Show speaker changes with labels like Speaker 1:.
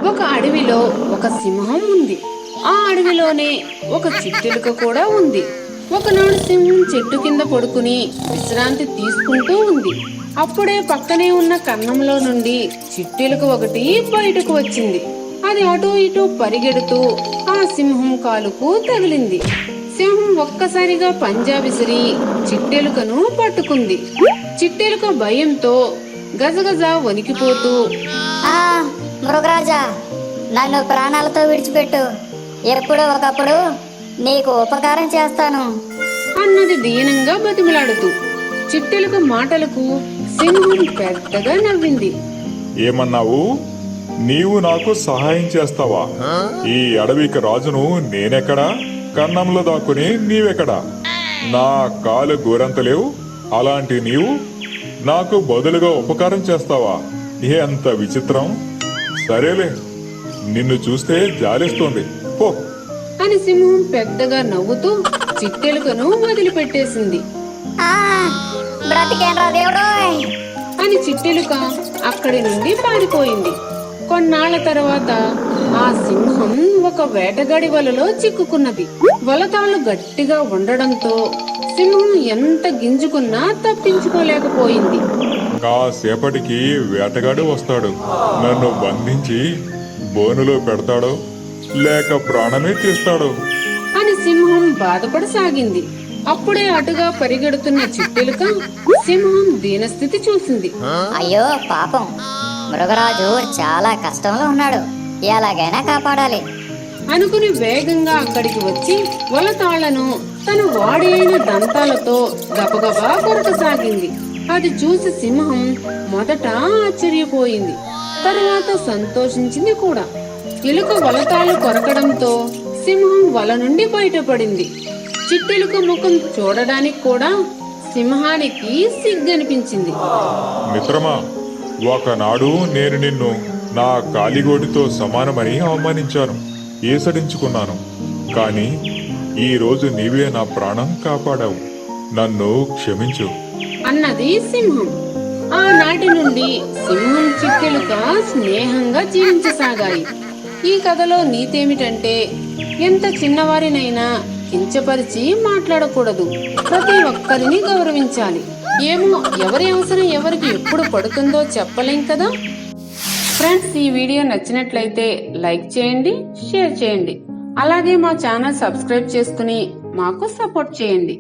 Speaker 1: ఒక అడవిలో ఒక సింహం ఉంది. ఆ అడవిలోనే ఒక చిట్టెలుక కూడా ఉంది. ఒకనాడు సింహం చెట్టు కింద పడుకుని విశ్రాంతి తీసుకుంటూ ఉంది. అప్పుడే పక్కనే ఉన్న కన్నంలో నుండి చిట్టెలుక ఒకటి బయటకు వచ్చింది. అది అటూ ఇటూ పరిగెడుతూ ఆ సింహం కాలుకు తగిలింది. సింహం ఒక్కసారిగా పంజా విసిరి చిట్టెలుకను పట్టుకుంది. చిట్టెలుక భయంతో గజగజ వణికిపోతూ,
Speaker 2: ఆ మృగరాజా, నన్ను ప్రాణాలతో విడిచిపెట్టు. ఎప్పుడో ఒకప్పుడు నీకు ఉపకారం చేస్తాను
Speaker 1: అన్నది దీనంగా బతిమిలాడుతూ. చిట్టెలుక మాటలకు సింహం పెద్దగా నవ్వింది.
Speaker 3: ఏమన్నావు? నీవు నాకు సహాయం చేస్తావా? ఈ అడవికి రాజును నేనెక్కడా? కన్నంలో దాక్కుని నీవెక్కడా? నా కాలు గోరంతలేవు, అలాంటి నీవు నాకు బదులుగా ఉపకారం చేస్తావా? ఎంత విచిత్రం! సరేలే, నిన్ను చూస్తే జాలిస్తోంది, పో
Speaker 1: అని సింహం పెద్దగా నవ్వుతూ చిట్టెలుకను వదిలిపెట్టేసింది.
Speaker 2: ఆ బ్రతికేనరా దేవుడోయ్
Speaker 1: అని చిట్టెలుక అక్కడి నుండి పారిపోయింది. కొన్నాళ్ల తర్వాత ఆ సింహం ఒక వేటగాడి వలలో చిక్కుకున్నది. వలతాళ్లు గట్టిగా ఉండడంతో సింహం ఎంత గింజుకున్నా తప్పించుకోలేకపోయింది.
Speaker 3: కాసేపటికి వేటగాడు వస్తాడు. నన్ను బంధించి బోనులో పెడతాడో లేక ప్రాణమే తీస్తాడో
Speaker 1: అని సింహం బాధపడసాగింది. అప్పుడే అటుగా పరిగెడుతున్న చిట్టెలుక సింహం దీనస్థితి చూసింది.
Speaker 2: అయ్యో పాపం, మృగరాజు చాలా కష్టంలో ఉన్నాడు, ఎలాగైనా కాపాడాలి
Speaker 1: అనుకుని వేగంగా అక్కడికి వచ్చి వలతాళ్లను తన వాడైన దంతాలతో గబగబా కొరకసాగింది. అది చూసి సింహం మొదట ఆశ్చర్యపోయింది, తరువాత సంతోషించింది కూడా. ఎలుక వలతాళ్లు కొరకడంతో సింహం వల నుండి బయటపడింది. చిట్టెలుక ముఖం చూడడానికి కూడా సింహానికి సిగ్గనిపించింది.
Speaker 3: మిత్రమా, ఒకనాడు నేను నిన్ను నా కాలిగోటితో సమానమని అవమానించాను, ఈసడించుకున్నాను. కాని ఈ రోజు నీవే నా ప్రాణం కాపాడావు. నన్ను క్షమించు
Speaker 1: అన్నది సింహం. ఆనాటి నుండి సింహం చిట్టెలుక స్నేహంగా జీవించసాగాయి. ఈ కథలో నీతేమిటంటే, ఎంత చిన్నవారినైనా కించపరిచి మాట్లాడకూడదు. ప్రతి ఒక్కరిని గౌరవించాలి. ఏమో, ఎవరి అవసరం ఎవరికి ఎప్పుడు పడుతుందో చెప్పలేం కదా. ఫ్రెండ్స్, ఈ వీడియో నచ్చినట్లయితే లైక్ చేయండి, షేర్ చేయండి. అలాగే మా ఛానల్ సబ్స్క్రైబ్ చేసుకుని మాకు సపోర్ట్ చేయండి.